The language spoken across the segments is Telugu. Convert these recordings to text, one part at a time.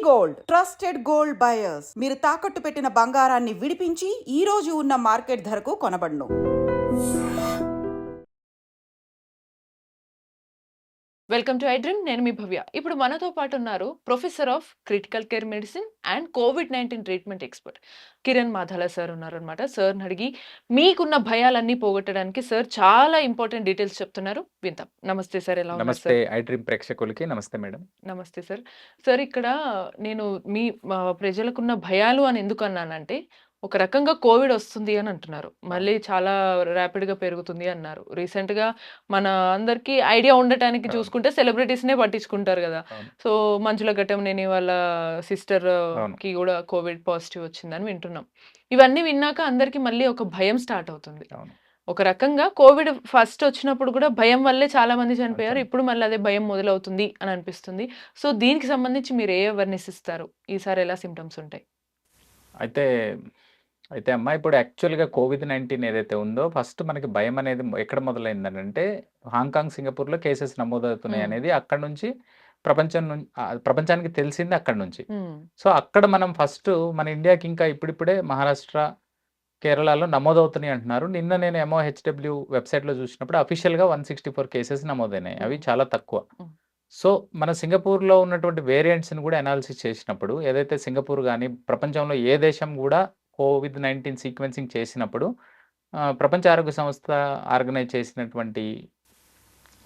గోల్డ్ ట్రస్టెడ్ గోల్డ్ బయర్స్ మీరు తాకట్టు పెట్టిన బంగారాన్ని విడిపించి ఈ రోజు ఉన్న మార్కెట్ ధరకు కొనబడును. Welcome to iDream. నేను మీ భవ్య. ఇప్పుడు మనతో పాటు ఉన్నారు professor of critical care medicine and కోవిడ్-19 treatment expert Kiran Madhala sir ఉన్నారనమాట. సార్ని అడిగి మీకున్న భయాలన్నీ పోగొట్టడానికి సార్ చాలా ఇంపార్టెంట్ డీటెయిల్స్ చెప్తున్నారు, విందాం. నమస్తే సార్, ఎలా ఉన్నారు నమస్తే సార్? ఐడ్రీమ్ ప్రేక్షకులకి నమస్తే మేడం. నమస్తే సార్. సార్, ఇక్కడ నేను మీ ప్రజలకున్న భయాలు అని ఎందుకు అన్నానంటే, ఒక రకంగా కోవిడ్ వస్తుంది అని అంటున్నారు. మళ్ళీ చాలా ర్యాపిడ్‌గా పెరుగుతుంది అన్నారు. రీసెంట్‌గా మన అందరికీ ఐడియా ఉండటానికి అవును. చూసుకుంటే సెలబ్రిటీస్‌నే పట్టించుకుంటారు గదా! అవును. సో, మంజుల ఘట్టమనేని వాళ్ళ అవును. సిస్టర్‌కి గూడా కోవిడ్ పాజిటివ్ వచ్చిందని వింటున్నాం. ఇవన్నీ విన్నాక అందరికి మళ్ళీ ఒక భయం స్టార్ట్ అవుతుంది. అవును. ఒక రకంగా కోవిడ్ ఫస్ట్ వచ్చినప్పుడు కూడా భయం వల్లే చాలా మంది చనిపోయారు. చని ఇప్పుడు మళ్ళీ అదే భయం మొదలవుతుంది అని అనిపిస్తుంది. సో, దీనికి సంబంధించి మీరు ఏ అవేర్‌నెస్ ఇస్తారు? ఈసారి ఎలా సింప్టమ్స్ ఉంటాయి? అయితే అయితే అమ్మా ఇప్పుడు యాక్చువల్‌గా కోవిడ్-19 ఏదైతే ఉందో ఫస్ట్ మనకి భయం అనేది ఎక్కడ మొదలైందనంటే హాంకాంగ్, సింగపూర్‌లో కేసెస్ నమోదవుతున్నాయి హ్మ్. అనేది అక్కడి నుంచి ప్రపంచానికి తెలిసింది అక్కడి నుంచి. హ్మ్. సో, అక్కడ మనం ఫస్ట్ మన ఇండియాకి ఇంకా ఇప్పుడిప్పుడే మహారాష్ట్ర, కేరళలో నమోదవుతున్నాయి అంటున్నారు. నిన్న నేను ఎంఓహెచ్‌డబ్ల్యూ వెబ్‌సైట్‌లో చూసినప్పుడు అఫీషియల్‌గా 164 కేసెస్ నమోదైనాయి. అవి హ్మ్. చాలా తక్కువ. హ్మ్. సో, మన సింగపూర్‌లో ఉన్నటువంటి వేరియంట్స్‌ని గూడా అనాలిసిస్ చేసినప్పుడు ఏదైతే సింగపూర్ గాని, ప్రపంచంలో ఏ దేశం గూడా కోవిడ్-19 సీక్వెన్సింగ్ చేసినప్పుడు ప్రపంచ ఆరోగ్య సంస్థ ఆర్గనైజ్ చేసినటువంటి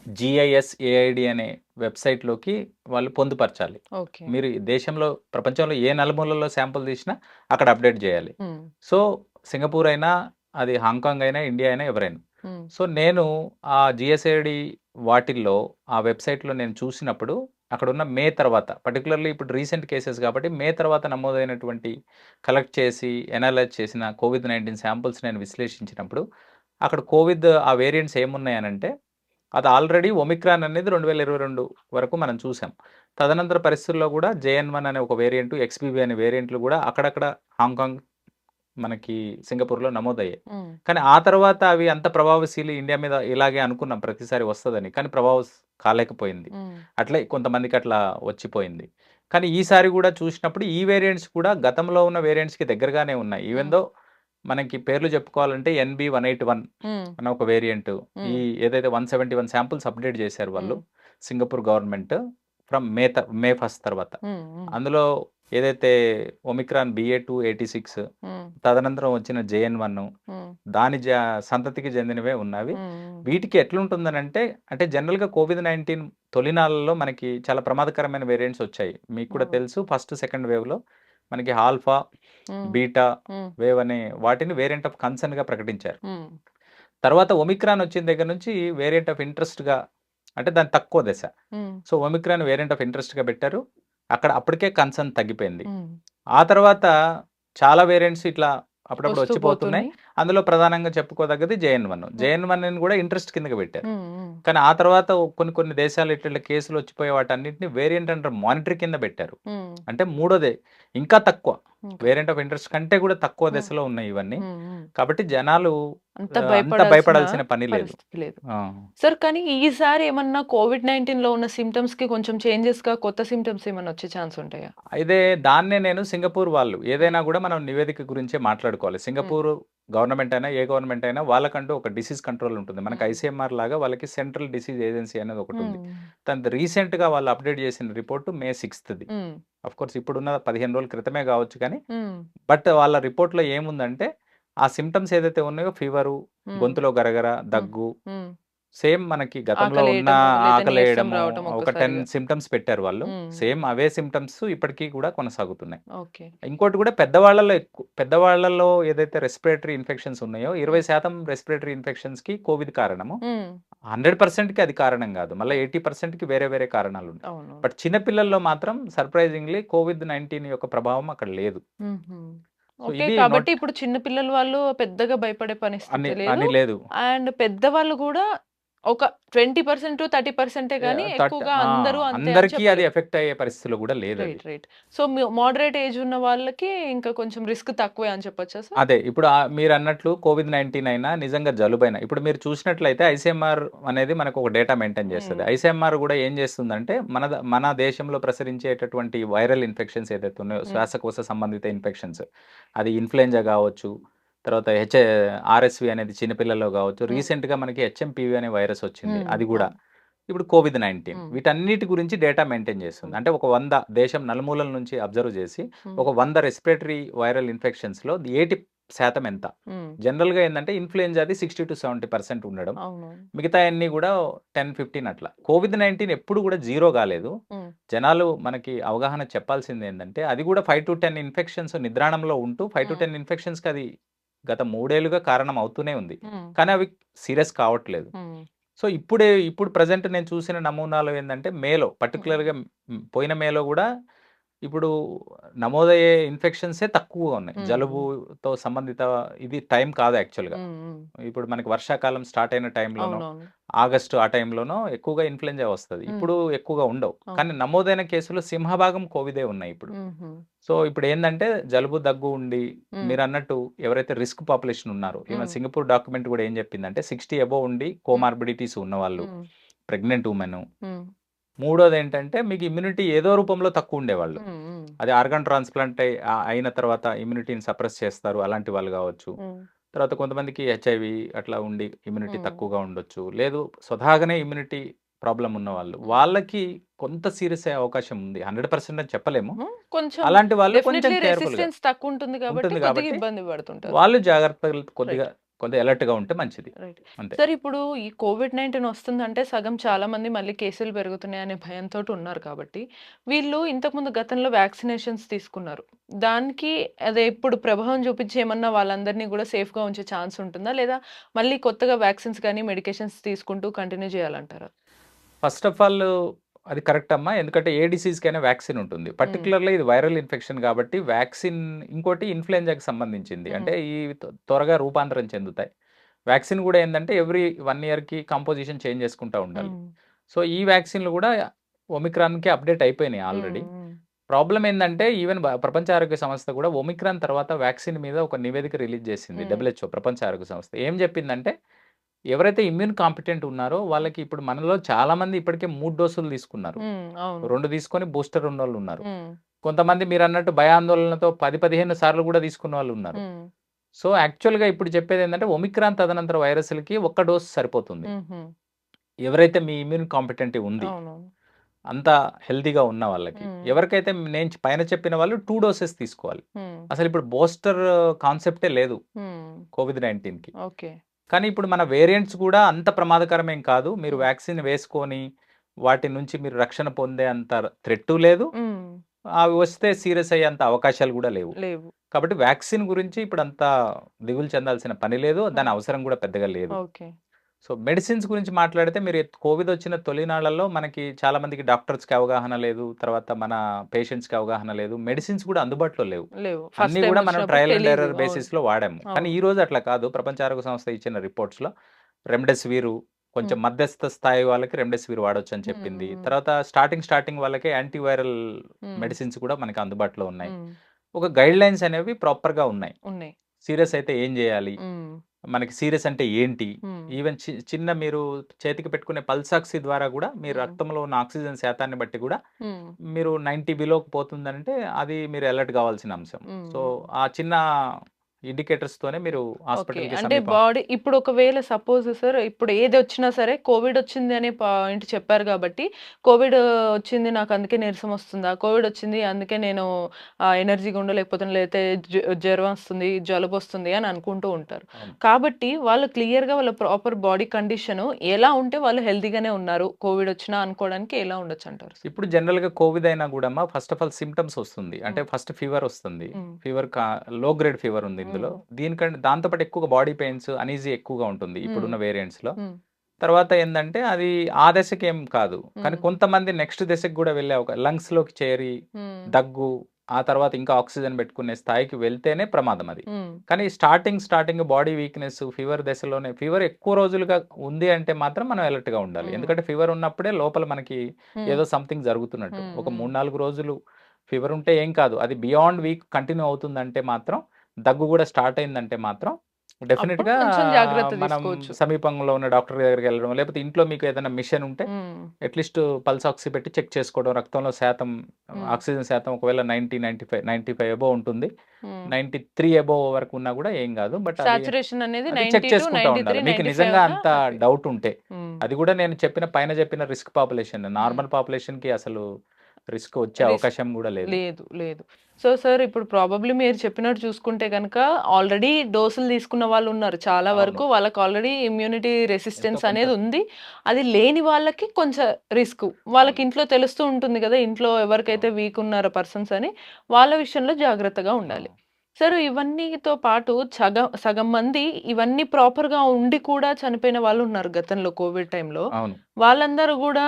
జీఐఎస్ఏఐడి అనే వెబ్‌సైట్‌లోకి వాళ్ళు పొందుపరచాలి. ఓకే. మీరు ఈ దేశంలో ప్రపంచంలో ఏ నలుమూలల్లో శాంపుల్ తీసినా అక్కడ అప్డేట్ జేయాలి. హ్మ్. సో, సింగపూర్ అయినా, అది హాంకాంగ్ అయినా, ఇండియా అయినా ఎవరైనా. హ్మ్. సో, నేను ఆ జీఎస్ఐడి వాటిల్లో ఆ వెబ్‌సైట్‌లో నేను చూసినప్పుడు అక్కడున్న మే తర్వాత పర్టిక్యులర్‌లీ ఇప్పుడు రీసెంట్ కేసెస్ కాబట్టి మే తర్వాత నమోదైనటువంటి కలెక్ట్ చేసి, అనలైజ్ చేసిన కోవిడ్-19 శాంపుల్స్ నేను విశ్లేషించినప్పుడు అక్కడ కోవిడ్ ఆ వేరియంట్స్ ఏమున్నాయనంటే అది ఆల్రెడీ ఒమిక్రాన్ అనేది 2022 వరకు మనం చూసాం. తదనంతర పరిస్థితుల్లో గూడా జేఎన్-1 అనే ఒక వేరియంట్, ఎక్స్‌బీవీ అనే వేరియంట్లు గూడా అక్కడక్కడ హాంకాంగ్, మనకి సింగపూర్‌లో నమోదయ్యాయి. హ్మ్. కానీ ఆ తర్వాత అవి అంత ప్రభావశీలి ఇండియా మీద ఇలాగే అనుకున్నాం ప్రతిసారి వస్తదని. కానీ కాలేకపోయింది. హ్మ్. అట్లే కొంతమందికి అట్లా వచ్చిపోయింది. కానీ ఈసారి గూడా చూసినప్పుడు ఈ వేరియంట్స్ కూడా గతంలో ఉన్న వేరియంట్స్‌కి దగ్గరగానే ఉన్నాయి. ఈవెన్ హ్మ్. దో మనకి పేర్లు చెప్పుకోవాలంటే ఎన్‌బీ-181 హ్మ్. అనే ఒక వేరియంట్. ఈ హ్మ్. ఏదైతే 171 శాంపుల్స్ అప్డేట్ చేశారు వాళ్ళు హ్మ్. Singapore government from May first తర్వాత. హ్మ్. హ్మ్. అందులో ఏదైతే ఒమిక్రాన్ BA.286 హ్మ్. తదనంతరం వచ్చిన జేఎన్-1 హ్మ్. దాని సంతతికి చెందినవే ఉన్నవి. హ్మ్. వీటికి ఎట్లుంటుందనంటే అంటే జనరల్‌గా కోవిడ్-19 తొలినాళ్లలో మనకి చాలా ప్రమాదకరమైన వేరియంట్స్ వచ్చాయి. మీకు కూడా అవును. తెలుసు ఫస్ట్, సెకండ్ వేవ్‌లో మనకి ఆల్ఫా, హ్మ్. బీటా హ్మ్. వేవ్ అనే వాటిని వేరియంట్ ఆఫ్ కన్సర్న్‌గా ప్రకటించారు. హ్మ్. తర్వాత ఒమిక్రాన్ వచ్చిన దగ్గర నుంచి వేరియంట్ ఆఫ్ ఇంట్రెస్ట్‌గా అంటే దాని తక్కువ దశ. హ్మ్. సో, ఒమిక్రాన్ వేరియంట్ ఆఫ్ ఇంట్రెస్ట్‌గా పెట్టారు. అక్కడ అప్పటికే కన్సర్న్ తగ్గిపోయింది. హ్మ్. ఆ తర్వాత చాలా వేరియంట్స్ ఇట్లా అప్పుడప్పుడు వస్తూ వచ్చిపోతున్నాయి. పోతున్నాయి. అందులో ప్రధానంగా చెప్పుకోదగ్గది జేఎన్-1. హ్మ్. జేఎన్-1ని కూడా ఇంట్రెస్ట్ కిందకి పెట్టారు. హ్మ్. హ్మ్. కానీ ఆ తర్వాత కొన్ని కొన్ని దేశాలు ఇట్లా కేసులు వచ్చిపోయే వాటన్నిటిని వేరియంట్ అండర్ మానిటరీ కింద పెట్టారు. హ్మ్. అంటే మూడోదే ఇంకా తక్కువ. ఇంకా. వేరియంట్ ఆఫ్ ఇంట్రెస్ట్ కంటే కూడా తక్కువ హ్మ్. దశలో ఉన్నాయి ఇవన్నీ. హ్మ్. హ్మ్. కాబట్టి జనాలు అంత అంత భయపడాల్సిన భయపడాల్సిన పని లేదు. పరిస్థితి లేదు. ఆ! సార్, కానీ ఈసారి ఏమన్నా కోవిడ్-19లో ఉన్న సింప్టమ్స్‌కి కొంచెం చేంజెస్‌గా కొత్త సింప్టమ్స్ ఏమన్నా వచ్చే ఛాన్స్ ఉంటాయా? అయితే దాన్నే నేను సింగపూర్ వాళ్ళు ఏదైనా గూడా మనం నివేదిక గురించే మాట్లాడుకోవాలి. హ్మ్. సింగపూర్ గవర్నమెంట్ అయినా, ఏ గవర్నమెంట్ అయినా వాళ్ళకంటూ ఒక డిసీజ్ కంట్రోల్ ఉంటుంది. మనకి హ్మ్. ఐసీఎంఆర్ లాగా వాళ్ళకి సెంట్రల్ డిసీజ్ ఏజెన్సీ అనేది ఒకటుంది. హ్మ్. తనది రీసెంట్‌గా వాళ్ళు అప్డేట్ చేసిన రిపోర్ట్ మే 6థ్‌ది. హ్మ్. ఆఫ్‌కోర్స్ ఇప్పుడున్న 15 రోజుల క్రితమే గావచ్చు కానీ, హ్మ్. బట్ వాళ్ళ రిపోర్ట్‌లో ఏముందంటే, ఆ సింప్టమ్స్ ఏదైతే ఉన్నాయో ఫీవరు, హ్మ్. గొంతులో గరగర, హ్మ్. దగ్గు, హ్మ్. సేమ్ మనకి గతంలో ఉన్న ఆకలేయటము, లేదా నీరసం ఆకలేయడము, రావటం ఒక 10 ఒక్కసారిగా. సింప్టమ్స్ పెట్టారు వాళ్ళు. హ్మ్. సేమ్ అవే సింప్టమ్స్ ఇప్పటికి కూడా కొనసాగుతున్నాయి. ఓకే. ఇంకోటి కూడా పెద్దవాళ్ళలో ఏదైతే రెస్పిరేటరీ ఇన్ఫెక్షన్స్ ఉన్నాయో హ్మ్. 20% రెస్పిరేటరీ ఇన్ఫెక్షన్స్‌కి కోవిడ్ కారణము. హ్మ్. 100%కి అది కారణం గాదు. మళ్ళా 80%కి వేరే వేరే కారణాలున్నాయి. అవునవును. బట్ చిన్న పిల్లల్లో మాత్రం సర్ప్రైజింగ్‌లీ కోవిడ్-19 యొక్క ప్రభావం అక్కడ లేదు. హుహు. So, okay. ఇది కాబట్టి ఇప్పుడు చిన్న పిల్లల వాళ్ళు పెద్దగా భయపడే అని పరిస్థితి లేదు. అని లేదు. అండ్ పెద్దవాళ్ళు గూడా ఒక 20% 30% గానీ ఎక్కువగా అందరూ అంతే అని అందరికీ అది చెప్పలేం. ఎఫెక్ట్ అయ్యే పరిస్థితులు కూడా లేదు అది. రైట్. సో, మోడరేట్ ఏజ్ ఉన్న వాళ్ళకి ఇంకా కొంచెం రిస్క్ తక్కువే అని చెప్పొచ్చా సార్? అదే ఇప్పుడు మీరన్నట్లు కోవిడ్-19 అయినా, నిజంగా జలుబైనా ఇప్పుడు మీరు చూసినట్లయితే ఐసీఎంఆర్ అనేది మనకు ఒక డేటా మెయింటైన్ చేస్తది. హ్మ్. ఐసీఎంఆర్ కూడా ఏం చేస్తుందంటే మన దేశంలో ప్రసరించేటటువంటి వైరల్ ఇన్ఫెక్షన్స్ ఏదైతే ఉన్నాయో, హ్మ్. శ్వాసకోశ సంబంధిత ఇన్ఫెక్షన్స్, అది ఇన్‌ఫ్లుయెంజా కావచ్చు, తర్వాత ఆర్ఎస్‌వి అనేది చిన్నపిల్లల్లో కావచ్చు, హ్మ్. రీసెంట్‌గా మనకి హెచ్ఎంపీవీ అనే వైరస్ వచ్చింది. హ్మ్. అది కూడా. అవును. ఇప్పుడు కోవిడ్-19 హ్మ్. వీటన్నిటి గురించి డేటా మెయింటైన్ చేస్తుంది. హ్మ్. అంటే ఒక 100 దేశం నలుమూలల నుంచి అబ్జర్వ్ చేసి హ్మ్. ఒక 100 రెస్పిరేటరీ వైరల్ ఇన్ఫెక్షన్స్‌లో 80% ఎంత? హ్మ్. జనరల్‌గా ఏందంటే ఇన్‌ఫ్లుయెంజాది 60-70% ఉండడం. అవునవును. మిగతాయన్నీ గూడా 10, 15 అట్లా. కోవిడ్-19 ఎప్పుడు గూడా జీరో గాలేదు. హ్మ్. జనాలు మనకి అవగాహన చెప్పాల్సిందేందంటే అది గూడా 5-10 ఇన్ఫెక్షన్స్ నిద్రాణంలో ఉంటూ 5-10 హ్మ్. ఇన్ఫెక్షన్స్‌కి అది గత 3 ఏళ్లుగా కారణం అవుతూనే ఉంది. హ్మ్. కానీ అవి సీరియస్ కావట్లేదు. హ్మ్. సో, ఇప్పుడు ప్రెజెంట్ నేను చూసిన నమూనాలు ఏందంటే మేలో హ్మ్. పర్టిక్యులర్‌గా పోయిన మేలో గూడా ఇప్పుడు నమోదయ్యే ఇన్ఫెక్షన్సే తక్కువగా ఉన్నాయి. హ్మ్. హ్మ్. జలుబుతో సంబంధిత ఇది టైం కాదు యాక్చువల్‌గా. హ్మ్. హ్మ్. ఇప్పుడు మనకి వర్షాకాలం స్టార్ట్ అయిన టైంలోనో, అవునవును. ఆగస్టు ఆ టైంలోనో ఎక్కువగా ఇన్‌ఫ్లుయెంజా వస్తది. హ్మ్. ఇప్పుడు ఎక్కువగా ఉండవు. కానీ అవును. నమోదైన కేసులు సింహభాగం కోవిడే ఉన్నాయి ఇప్పుడు. హుహు. సో, ఇప్పుడేందంటే జలుబు, దగ్గు ఉండి హ్మ్. మీరన్నట్టు ఎవరైతే రిస్క్ పాపులేషన్ ఉన్నారో, ఈవెన్ హ్మ్. సింగపూర్ డాక్యుమెంట్ గూడా ఏం చెప్పిందంటే 60 అబోవ్ ఉండి హ్మ్. కోమార్బిడిటీస్ ఉన్నవాళ్ళు, హ్మ్. ప్రెగ్నెంట్ వుమెన్, హ్మ్. మూడోదేంటంటే మీకు ఇమ్యూనిటీ ఏదో రూపంలో తక్కువుండేవాళ్ళు. హ్మ్. హ్మ్. అది ఆర్గాన్ ట్రాన్స్‌ప్లాంట్ అయిన తర్వాత ఇమ్యూనిటీని సప్రెస్ చేస్తారు. అలాంటి వాళ్ళు గావచ్చు. హ్మ్. తర్వాత కొంతమందికి హెచ్ఐవి అట్లా ఉండి ఇమ్యూనిటీ హ్మ్. తక్కువగా ఉండొచ్చు. లేదు స్వతహాగానే ఇమ్యూనిటీ ప్రాబ్లమ్ ఉన్నవాళ్ళు. హ్మ్. వాళ్ళకి కొంత సీరియస్ అయ్యే అవకాశం ఉంది. 100% అని చెప్పలేము. కొంచెం అలాంటి వాళ్ళు కొంచెం డెఫినెట్‌లీ కేర్‌ఫుల్‌గా రెసిస్టెన్స్ తక్కువుంటుంది కాబట్టి ఉంటుంది కొద్దిగా కాబట్టి ఇబ్బంది పడుతుంటారు. వాళ్ళు జాగ్రత్తలు కొద్దిగా రైట్. అలర్ట్‌గా ఉంటే మంచిది. రైట్. అంతే. సార్ ఇప్పుడు ఈ కోవిడ్-19 వస్తుందంటే సగం చాలామంది మళ్ళీ కేసులు పెరుగుతున్నాయనే భయంతోటి ఉన్నారు కాబట్టి, వీళ్ళు ఇంతకుముందు గతంలో వ్యాక్సినేషన్స్ తీసుకున్నారు. దానికి అదే ఇప్పుడు ప్రభావం చూపించి ఏమన్నా వాళ్ళందరినీ గూడా సేఫ్‌గా ఉంచే ఛాన్స్ ఉంటుందా? లేదా మళ్ళీ కొత్తగా వ్యాక్సిన్స్ గాని, మెడికేషన్స్ తీసుకుంటూ కంటిన్యూ చేయాలంటారా? ఫస్ట్ ఆఫ్ ఆల్ అది కరెక్ట్ అమ్మా. ఎందుకంటే ఏ డిసీజ్‌కైనా వ్యాక్సిన్ ఉంటుంది. హ్మ్. పర్టిక్యులర్‌లీ ఇది వైరల్ ఇన్ఫెక్షన్ కాబట్టి వ్యాక్సిన్ ఇంకోటి ఇన్‌ఫ్లుయెంజాకి సంబంధించింది. హ్మ్. అంటే ఈ త్వరగా రూపాంతరం చెందుతాయి. వ్యాక్సిన్ గూడా ఏందంటే ఎవ్రీ 1 ఇయర్‌కి కంపోజిషన్ చేంజ్ చేసుకుంటా ఉండాలి. హ్మ్. సో, ఈ వ్యాక్సిన్‌లు గూడా ఒమిక్రాన్‌కి అప్‌డేట్ అయిపోయినాయి హ్మ్. ఆల్రెడీ. హ్మ్. ప్రాబ్లమ్ ఏందంటే ఈవెన్ ప్రపంచ ఆరోగ్య సంస్థ గూడా ఒమిక్రాన్ తర్వాత వ్యాక్సిన్ మీద ఒక నివేదిక రిలీజ్ చేసింది. హ్మ్. డబ్ల్యూహెచ్ఓ ప్రపంచ ఆరోగ్య సంస్థ. ఏం చెప్పిందంటే ఎవరైతే ఇమ్యూన్ కాంపిటెంట్ ఉన్నారో వాళ్ళకి ఇప్పుడు మనలో చాలా మంది ఇప్పటికే 3 డోసులు తీసుకున్నారు. హ్మ్. అవును. 2 తీసుకొని బూస్టర్ ఉన్నోళ్ళున్నారు. హ్మ్. కొంతమంది మీరన్నట్టు భయాందోళనతో 10, 15 సార్లు గూడా తీసుకున్న వాళ్ళున్నారు. హ్మ్. సో, యాక్చువల్‌గా ఇప్పుడు చెప్పేదేంటంటే ఒమిక్రాన్ తదనంతర వైరస్‌లకి ఒక్క డోస్ సరిపోతుంది. హుహు. ఎవరైతే మీ ఇమ్యూన్ కాంపిటెంట్ ఉంది, అవునవును. అంత హెల్తీగా ఉన్న వాళ్ళకి. హ్మ్. ఎవరికైతే నేను పైన చెప్పిన వాళ్ళు 2 డోసెస్ తీసుకోవాలి. హ్మ్. అసలిప్పుడు బూస్టర్ కాన్సెప్టే లేదు హ్మ్. కోవిడ్-19కి. ఓకే. కానీ ఇప్పుడు మన వేరియంట్స్ గూడా అంత ప్రమాదకరమేం కాదు. మీరు హ్మ్. వ్యాక్సిన్ వేసుకొని, వాటి నుంచి మీరు రక్షణ పొందే అంత థ్రెట్టు లేదు. హ్మ్. అవి వస్తే సీరియస్ అయ్యేంత అవకాశాలు గూడా లేవు. లేవు. కాబట్టి వ్యాక్సిన్ గురించి ఇప్పుడంత దిగులు చెందాల్సిన పని లేదు. దాని హ్మ్. అవసరం గూడా పెద్దగా లేదు. ఓకే. సో, మెడిసిన్స్ గురించి మాట్లాడితే మీరు కోవిడొచ్చిన తొలినాళ్లలో మనకి చాలా మందికి డాక్టర్స్‌కి అవగాహన లేదు. తర్వాత మన పేషెంట్స్‌కి అవగాహన లేదు. మెడిసిన్స్ గూడా అందుబాటులో లేవు. లేవు. ఫస్ట్ అన్నీ టైమ్ గూడా మనం వచ్చినప్పుడు ట్రయల్ అండ్ తెలీదు. ఎర్రర్ అవును. బేసిస్‌లో వాడాము. కానీ అవును. ఈ రోజు అట్లా కాదు. ప్రపంచ ఆరోగ్య సంస్థ ఇచ్చిన రిపోర్ట్స్‌లో రెమ్డెసివిర్ కొంచెం హ్మ్. మధ్యస్థ స్థాయి వాళ్ళకి రెమ్డెసివిర్ వాడొచ్చని హ్మ్. చెప్పింది. హ్మ్. తర్వాత స్టార్టింగ్ వాళ్ళకే యాంటీవైరల్ హ్మ్. మెడిసిన్స్ కూడా మనకు అందుబాటులో ఉన్నాయి. హ్మ్. ఒక గైడ్‌లైన్స్ అనేవి ప్రాపర్‌గా ఉన్నాయి. ఉన్నాయి. సీరియస్ అయితే ఏం జేయాలి? హ్మ్. మనకి సీరియస్ అంటే ఏంటి? హ్మ్. ఈవెన్ చిన్న మీరు చేతికి పెట్టుకునే పల్స్ ఆక్సీ ద్వారా గూడా మీ హ్మ్. రక్తంలో ఉన్న ఆక్సిజన్ శాతాన్ని బట్టి గూడా హ్మ్. మీరు 90 బిలోకి పోతుందంటే అది మీరు అలర్ట్ గావాల్సిన అంశం. హ్మ్. సో, హ్మ్. ఆ చిన్న ఇండికేటర్స్‌తోనే మీరు ఓకే. హాస్పిటల్‌కి అంటే సమీపం బాడీ ఇప్పుడు ఒకవేళ సపోజ్ సార్ ఇప్పుడు ఏదొచ్చినా సరే కోవిడ్ వచ్చింది అనే పాయింట్ చెప్పారు కాబట్టి, కోవిడ్ వచ్చింది నాకు అందుకే నీరసం వస్తుందా? కోవిడ్ వచ్చింది అందుకే నేను ఎనర్జీగా ఉండలేకపోతున్నా, లేతే జ్వరం వస్తుంది, జలుబొస్తుంది అని అనుకుంటూ ఉంటారు. అవును. కాబట్టి వాళ్ళు క్లియర్‌గా వాళ్ళ ప్రాపర్ బాడీ కండిషను ఎలా ఉంటే వాళ్ళు హెల్తీగానే ఉన్నారు. కోవిడ్ వచ్చినా అనుకోవడానికి ఎలా ఉండొచ్చంటారు? ఇప్పుడు జనరల్‌గా కోవిడ్ అయినా గూడమ్మా ఫస్ట్ ఆఫ్ ఆల్ సింప్టమ్స్ వస్తుంది. అంటే హ్మ్. ఫస్ట్ ఫీవర్ వస్తుంది. హ్మ్. ఫీవర్ లో గ్రేడ్ ఫీవర్ ఉంది ఇందులో. హ్మ్. దాంతో పాటు ఎక్కువగా బాడీ పెయిన్స్, అనీజీ ఎక్కువగా ఉంటుంది హ్మ్. ఇప్పుడున్న వేరియంట్స్‌లో. హ్మ్. తర్వాత ఏందంటే అది ఆ దశకేం కాదు. కానీ హ్మ్. కొంతమంది నెక్స్ట్ దశకు గూడా వెళ్ళే లంగ్స్‌లోకి చేరి హ్మ్. దగ్గు, ఆ తర్వాత ఇంకా ఆక్సిజన్ పెట్టుకునే స్థాయికి వెళ్తేనే ప్రమాదం అది. హ్మ్. కానీ స్టార్టింగ్ బాడీ వీక్‌నెస్, ఫీవర్ దశలోనే ఫీవర్ ఎక్కువ రోజులుగా ఉంది అంటే మాత్రం మనం అలర్ట్‌గా ఉండాలి. హ్మ్. ఎందుకంటే ఫీవర్ ఉన్నప్పుడే లోపల మనకి హ్మ్. ఏదో సంథింగ్ జరుగుతున్నట్టు. హ్మ్. ఒక హ్మ్. 3, 4 రోజులు ఫీవర్ ఉంటే ఏం కాదు. అది బియాండ్ వీక్ కంటిన్యూ అవుతుందంటే మాత్రం, దగ్గు గూడా స్టార్ట్ అయిందంటే మాత్రం అప్పుడు డెఫినిట్‌గా కొంచెం జాగ్రత్త మనం తీసుకోవచ్చు. సమీపంలో ఉన్న డాక్టర్ దగ్గరికి వెళ్ళడం, లేకపోతే ఇంట్లో మీకు ఏదైనా మిషన్ ఉంటే హ్మ్. అట్‌లీస్ట్ పల్స్ ఆక్సీ పెట్టి చెక్ చేసుకోవడం. రక్తంలో శాతం హ్మ్. ఆక్సిజన్ శాతం ఒకవేళ 90, 95 అబోవ్ ఉంటుంది. హ్మ్. 93 అబోవ్ వరకు ఉన్నా గూడా ఏం గాదు. బట్ అది సాచురేషన్ అనేది అది చెక్ 92, చేసుకుంటా 93, ఉండాలి. మీకు 95 నిజంగా ఉన్నా అంత హ్యాపీ. డౌట్ ఉంటే. హ్మ్. అది గూడా నేను పైన చెప్పిన రిస్క్ పాపులేషన్. హ్మ్. నార్మల్ పాపులేషన్‌కి అసలు రిస్క్ వచ్చే రిస్క్ అవకాశం గూడా లేదు. లేదు. సో, సార్ ఇప్పుడు ప్రాబబ్లీ మీరు చెప్పినట్టు చూసుకుంటే గనక ఆల్రెడీ డోసులు తీసుకున్న వాళ్ళున్నారు. చాలా అవును. వరకు వాళ్ళకి ఆల్రెడీ ఇమ్యూనిటీ ఎంతో రెసిస్టెన్స్ కొంత అనేది ఉంది. అది లేని వాళ్ళకి కొంచెం రిస్కు. వాళ్ళకి అవును. ఇంట్లో తెలుస్తూ ఉంటుంది గదా! ఇంట్లో ఎవరికైతే అవును. వీక్ ఉన్నారో పర్సన్స్ అని, వాళ్ళ విషయంలో జాగ్రత్తగా ఆ! ఉండాలి. సార్ ఇవన్నీతో పాటు సగం మంది ఇవన్నీ ప్రాపర్‌గా ఉండి కూడా చనిపోయిన వాళ్ళున్నారు గతంలో కోవిడ్ టైంలో. అవును. వాళ్ళందరూ గూడా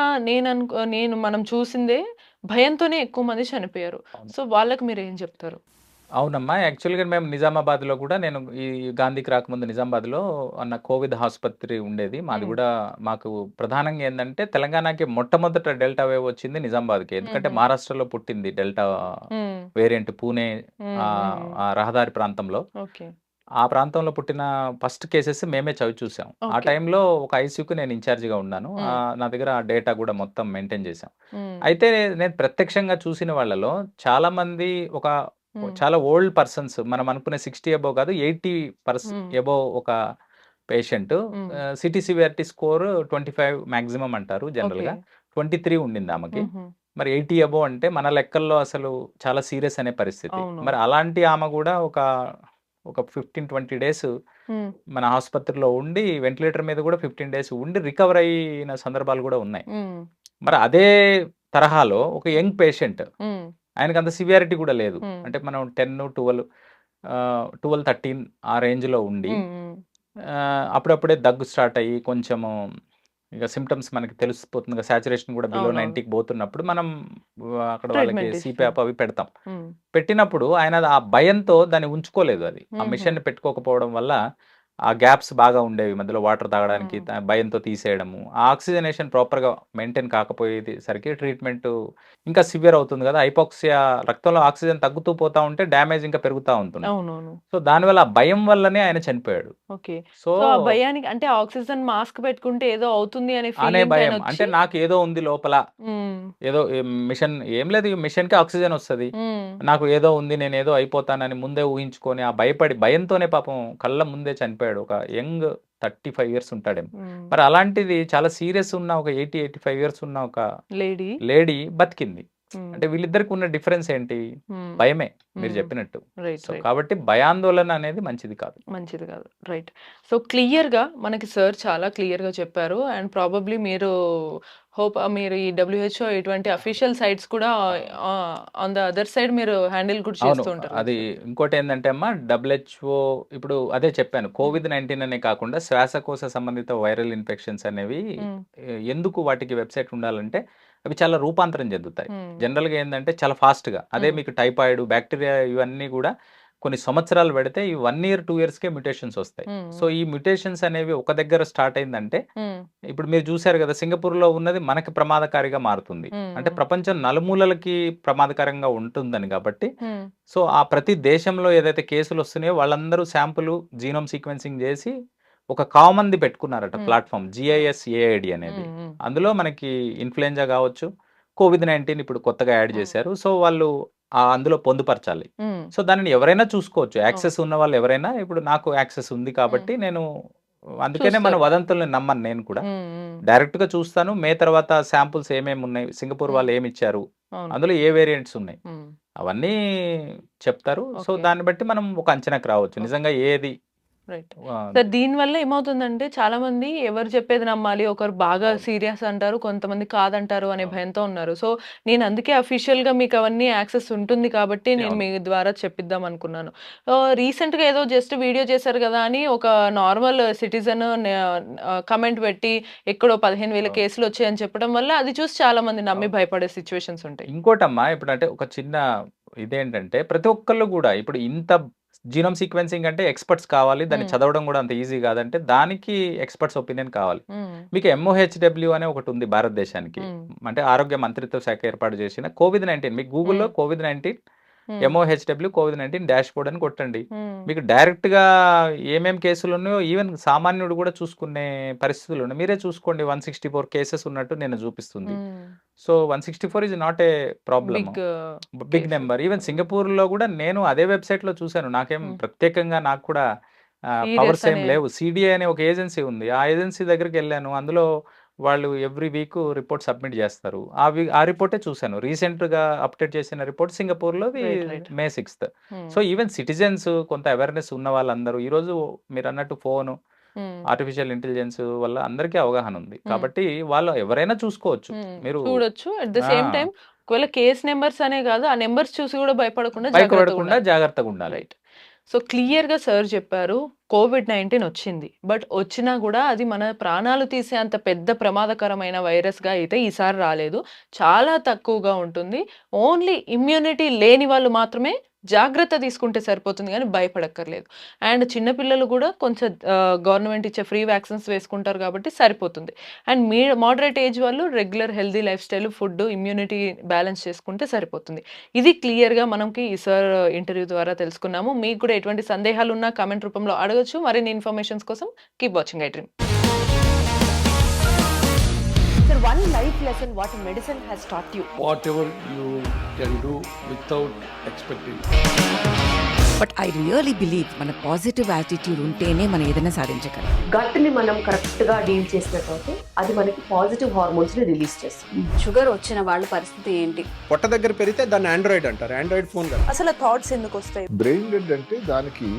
మనం చూసిందే భయంతోనే ఎక్కువ మంది చనిపోయారు. అవును. సో, వాళ్ళకి మీరేం చెప్తారు? అవునమ్మా. యాక్చువల్‌గా మేము నిజామాబాద్‌లో గూడా నేను ఈ గాంధీకి రాకముందు నిజామాబాద్‌లో కోవిడ్ ఆసుపత్రి ఉండేది. మాది హ్మ్. గూడా మాకు ప్రధానంగా ఏందంటే తెలంగాణకి మొట్టమొదట డెల్టా వేవ్ వచ్చింది నిజామాబాద్‌కే. ఎందుకంటే హుహు. మహారాష్ట్రలో పుట్టింది డెల్టా హ్మ్. వేరియంట్ పూణే హ్మ్. హ్మ్. ఆ రహదారి ప్రాంతంలో. ఓకే. ఆ ప్రాంతంలో పుట్టిన ఫస్ట్ కేసెస్ మేమే చవిచూసాం. ఆ ఓకే. టైంలో ఒక ఐసీయూకి నేను ఇన్‌చార్జ్‌గా ఉన్నాను. హ్మ్. నా దగ్గర ఆ డేటా గూడా మొత్తం మెయింటైన్ చేశాం. హ్మ్. అయితే నేను ప్రత్యక్షంగా చూసిన వాళ్ళలో చాలామంది ఒక హ్మ్. చాలా ఓల్డ్ పర్సన్స్ మనం అనుకునే 60 అబోవ్ కాదు 80 హ్మ్. అబోవ్ ఒక పేషెంట్ హ్మ్. సిటీ సివియారిటీ స్కోర్ 25 మాక్సిమం అంటారు ఓకే. జనరల్‌గా. 23 ఉండింది ఆమెకి. హుహు. మరి 80 అబోవ్ అంటే మన లెక్కల్లో అసలు చాలా సీరియస్ అనే పరిస్థితి. మరి అవునవును. అలాంటి ఆమె గూడా ఒక 15, 20 డేస్ హ్మ్. మన ఆసుపత్రిలో ఉండి వెంటిలేటర్ మీద గూడా 15 డేస్ ఉండి రికవర్ అయిన సందర్భాలు గూడా ఉన్నాయి. హ్మ్. మరి అదే తరహాలో ఒక హ్మ్. యంగ్ పేషెంట్ హ్మ్. ఆయనకంత సివియారిటీ గూడా లేదు. హ్మ్. అంటే మనం 10, 12, 13 ఆ రేంజ్‌లో ఉండి హ్మ్. హ్మ్. అప్పుడప్పుడే దగ్గు స్టార్ట్ అయ్యి కొంచెము ఇక సింప్టమ్స్ మనకి తెలిసిపోతుంది. సాచురేషన్ కూడా బిలో అవునవును. 90కి పోతున్నప్పుడు మనం అక్కడ వాళ్ళకి ట్రీట్మెంట్ ఇస్తారు. సీప్యాప్ అవి పెడతాం. హ్మ్. పెట్టినప్పుడు ఆయన ఆ భయంతో దాన్ని ఉంచుకోలేదు అది. ఆ హుహు. మిషన్‌ని పెట్టుకోకపోవడం వల్ల ఆ గ్యాప్స్ బాగా ఉండేవి. మధ్యలో వాటర్ తాగడానికి హ్మ్. భయంతో తీసేయడము. ఆ ఆక్సిజనేషన్ ప్రాపర్‌గా మెయింటైన్ కాకపోయేది సరికి ట్రీట్మెంటు ఇంకా సివియర్ అవుతుంది గదా! హైపోక్సియా రక్తంలో ఆక్సిజన్ తగ్గుతూ పోతా ఉంటే డ్యామేజ్ ఇంకా పెరుగుతా ఉంటుంది. అవునవును. సో, దానివల్ల ఆ భయం వల్లనే ఆయన చనిపోయాడు. ఓకే. సో, సో, ఆ భయానికి అంటే ఆక్సిజన్ మాస్క్ పెట్టుకుంటే ఏదో అవుతుంది అనే అనే ఫీలింగ్ భయం. అంటే ఆయనొచ్చి నాకేదో ఉంది లోపల. హ్మ్. ఏదో మిషన్ ఏం లేదు. ఈ మిషన్‌కి ఆక్సిజనొస్తది. హ్మ్. నాకు ఏదో ఉంది. నేనేదో అయిపోతానని ముందే ఊహించుకొని, ఆ భయంతోనే పాపం కళ్ళ ముందే చనిపోయాడు. ఒక యంగ్ 35 ఇయర్స్ ఉంటాడేమో. హ్మ్. మరి అలాంటిది చాలా సీరియస్ ఉన్న ఒక 80, 85 ఇయర్స్ ఉన్న ఒక లేడీ. లేడీ బతికింది. హ్మ్. అంటే వీళ్ళిద్దరికి ఉన్న డిఫరెన్స్ ఏంటి? హ్మ్. భయమే మీరు హ్మ్. చెప్పినట్టు. రైట్. So, right. కాబట్టి భయాందోళన అనేది మంచిది కాదు. మంచిది కాదు. రైట్. సో, క్లియర్‌గా మనకి సార్ చాలా క్లియర్‌గా చెప్పారు. అండ్ ప్రాబబ్లీ మీరు ఈ డబ్ల్యూహెచ్ఓ ఇటువంటి అవును. అఫీషియల్ సైట్స్ కూడా అవును. ఆన్ ద అదర్ సైడ్ మీరు హ్యాండిల్ కూడా అవును. చేస్తూ ఉంటారు కదా అది సార్? ఇంకోటేందంటే అమ్మా డబ్ల్యూహెచ్‌ఓ ఇప్పుడు అదే చెప్పాను. హ్మ్. కోవిడ్-19 అనే కాకుండా శ్వాసకోశ సంబంధిత వైరల్ ఇన్ఫెక్షన్స్ అనేవి హ్మ్. ఎందుకు వాటికి వెబ్‌సైట్ ఉండాలంటే అవి చాలా రూపాంతరం చెందుతాయి. హ్మ్. జనరల్‌గా ఏందంటే చాలా ఫాస్ట్‌గా. అదే హ్మ్. మీకు టైఫాయిడ్, బాక్టీరియా ఇవన్నీ గూడా కొన్ని సంవత్సరాలు పెడితే ఈ 1 ఇయర్, 2 ఇయర్స్‌కే మ్యుటేషన్స్ ఒస్తాయి. హ్మ్. సో, హ్మ్. ఈ మ్యుటేషన్స్ అనేవి ఒక దగ్గర స్టార్ట్ అయిందంటే హ్మ్. ఇప్పుడు మీరు చూసారు గదా! సింగపూర్‌లో ఉన్నది మనకి ప్రమాదకారిగా మారుతుంది. అంటే హ్మ్. ప్రపంచం నలుమూలలకి ప్రమాదకరంగా ఉంటుందని గాబట్టి హ్మ్. సో, ఆ ప్రతి దేశంలో ఏదైతే కేసులొస్తున్నాయో వాళ్ళందరూ శాంపుల్ జీనోమ్ సీక్వెన్సింగ్ జేసి, ఒక కామన్‌ది పెట్టుకున్నారట హ్మ్. ప్లాట్‌ఫార్మ్ హ్మ్. జిఐఎస్-ఏఐడి అనేది. హ్మ్. హ్మ్. అందులో మనకి ఇన్‌ఫ్లుయెంజా గావచ్చు, కోవిడ్-19 ఇప్పుడు కొత్తగా యాడ్ హ్మ్. జేశారు. సో, వాళ్ళు అందులో పొందుపరచాలి. హ్మ్. సో, దానిని ఎవరైనా చూసుకోవచ్చు. అవును. యాక్సెస్ ఉన్నవాళ్ళు ఎవరైనా ఇప్పుడు నాకు యాక్సెస్ ఉంది హ్మ్. కాబట్టి నేను అందుకనే మన చూస్తారు. వదంతుల్ని నమ్మను నేను కూడా. హ్మ్. హ్మ్. డైరెక్ట్‌గా చూస్తాను. మే తర్వాత శాంపుల్స్ ఏమేమున్నాయి, సింగపూర్ హ్మ్. వాళ్ళు ఏమిచ్చారు, అవును. అందులో ఏ వేరియంట్స్ ఉన్నాయి. హ్మ్. అవన్నీ చెప్తారు. So, okay. దాన్ని బట్టి మనం ఒక అంచనాకు రావచ్చు. ఓకే. నిజంగా ఏది రైట్. సార్ అది. దీనివల్ల ఏమవుతుందంటే చాలామంది ఎవరు చెప్పేది నమ్మాలి, ఒకరు బాగా అవును. సీరియస్ అంటారు, కొంతమంది కాదంటారు అనే అవును. భయంతో ఉన్నారు. సో, నేను అందుకే అఫీషియల్‌గా మీకు అవన్నీ యాక్సెస్ ఉంటుంది కాబట్టి నేను అవును. మీ ద్వారా చెప్పిద్దాం అనుకున్నాను. రీసెంట్‌గా ఏదో జస్ట్ వీడియో చేశారు కదా! అని ఒక నార్మల్ సిటిజన్ కామెంట్ పెట్టి ఎక్కడో 15,000 అవును. కేసులు వచ్చాయని చెప్పడం వల్ల అది చూసి చాలామంది నమ్మి అవును. భయపడే సిట్యుయేషన్స్ ఉంటాయి. ఇంకోటమ్మా ఇప్పుడంటే ఒక చిన్న ఇదేంటంటే ప్రతి ఒక్కళ్ళు కూడా ఇప్పుడు ఇంత జీనోమ్ సీక్వెన్సింగ్ అంటే ఎక్స్పర్ట్స్ కావాలి. దాన్ని హ్మ్. చదవడం కూడా అంత ఈజీ కాదంటే దానికి ఎక్స్పర్ట్స్ ఒపీనియన్ కావాలి. హ్మ్. మీకు ఎంఓహెచ్‌డబ్ల్యూ అనే ఒకటుంది భారతదేశానికి. హ్మ్. అంటే ఆరోగ్య మంత్రిత్వ శాఖ ఏర్పాటు చేసిన కోవిడ్-19 మీకు గూగుల్‌లో హ్మ్. కోవిడ్-19 హ్మ్. ఎంఓహెచ్‌డబ్ల్యూ కోవిడ్-19 డాష్‌బోర్డ్ అని కొట్టండి. హ్మ్. మీకు డైరెక్ట్‌గా ఏమేం కేసులున్నాయో ఈవెన్ సామాన్యుడు కూడా చూసుకునే పరిస్థితులున్నాయి. మీరే చూసుకోండి 164 కేసెస్ ఉన్నట్టు నిన్న చూపిస్తుంది. Hmm. So, 164 is not a problem. Big big case. Number. Even సింగపూర్‌లో గూడా నేను అదే వెబ్‌సైట్‌లో చూసాను. నాకేం హ్మ్. ప్రత్యేకంగా నాకు కూడా సీరియస్ పవర్స్ ఏం అనే లేవు. సీడీఏ అనే ఒక ఏజెన్సీ ఉంది. ఆ ఏజెన్సీ దగ్గరికెళ్ళాను. అందులో వాళ్ళు ఎవ్రీ వీక్ రిపోర్ట్ సబ్మిట్ జేస్తారు. ఆ రిపోర్టే చూసాను. రీసెంట్‌గా అప్‌డేట్ చేసిన రిపోర్ట్ సింగపూర్‌లోది రైట్. మే 6థ్. హ్మ్. సో, ఈవెన్ సిటిజన్స్ కొంత అవేర్‌నెస్ ఉన్న వాళ్ళందరూ ఈరోజు మీరన్నట్టు ఫోను, హ్మ్. ఆర్టిఫిషియల్ ఇంటెలిజెన్స్ వల్ల అందరికీ అవగాహన ఉంది. హ్మ్. కాబట్టి వాళ్ళు ఎవరైనా చూసుకోవచ్చు. హ్మ్. మీరు చూడొచ్చు. అట్ ద ఆ! సేమ్ టైమ్ ఒకవేళ కేస్ నంబర్స్ అనే కాదు, ఆ నంబర్స్ చూసి కూడా భయపడకుండా భయపడకుండా జాగ్రత్తగుండాలి. జాగ్రత్తగుండాలి. రైట్. సో, క్లియర్‌గా సార్ చెప్పారు. కోవిడ్-19 వచ్చింది. బట్ వచ్చినా గూడా అది మన ప్రాణాలు తీసే అంత పెద్ద ప్రమాదకరమైన వైరస్‌గా అయితే ఈసారి రాలేదు. చాలా తక్కువగా ఉంటుంది. ఓన్లీ ఇమ్యూనిటీ లేని వాళ్ళు మాత్రమే జాగ్రత్త తీసుకుంటే సరిపోతుంది గానీ భయపడక్కర్లేదు. అండ్ చిన్న పిల్లలు గూడా కొంచెం గవర్నమెంట్ ఇచ్చే ఫ్రీ వ్యాక్సిన్స్ వేసుకుంటారు కాబట్టి సరిపోతుంది. అండ్ మోడరేట్ ఏజ్ వాళ్ళు regular healthy life style, food, immunity balance చేసుకుంటే సరిపోతుంది. ఇది క్లియర్‌గా మనకి ఈ సార్ ఇంటర్వ్యూ ద్వారా తెలుసుకున్నాము. మీకు కూడా ఎటువంటి సందేహాలున్నా కామెంట్ రూపంలో అడగొచ్చు. మరిన్ని ఇన్ఫర్మేషన్స్ కోసం keep watching I dream. Sir, one life lesson what medicine has taught you. whatever you can do without expecting. But I really believe మన పాజిటివ్ యాటిట్యూడ్ ఉంటేనే మనం ఏదైనా సాధించగలం. గట్ని మనం కరెక్ట్గా డీల్ చేసినట్లయితే అది మనకి పాజిటివ్ హార్మోన్స్ని రిలీజ్ చేస్తుంది. షుగర్ వచ్చిన వాళ్ళ పరిస్థితి ఏంటి? పొట్ట దగ్గర పెరిగితే దాన్ని ఆండ్రాయిడ్ అంటారు. ఆండ్రాయిడ్ ఫోన్ కదా. అసలు థాట్స్ ఎందుకు వస్తాయి? బ్రెయిన్ డెడ్ అంటే దానికి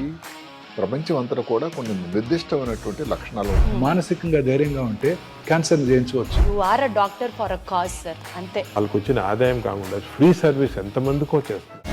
ప్రపంచం అంతా కూడా కొన్ని నిర్దిష్టమైనటువంటి లక్షణాలు ఉంటాయి. మానసికంగా ధైర్యంగా ఉంటే క్యాన్సర్ జయించవచ్చు. You are a doctor for a cause sir, అంతే. వాళ్ళకు వచ్చిన ఆదాయం కాకుండా ఫ్రీ సర్వీస్ ఎంతమందికో చేస్తారు.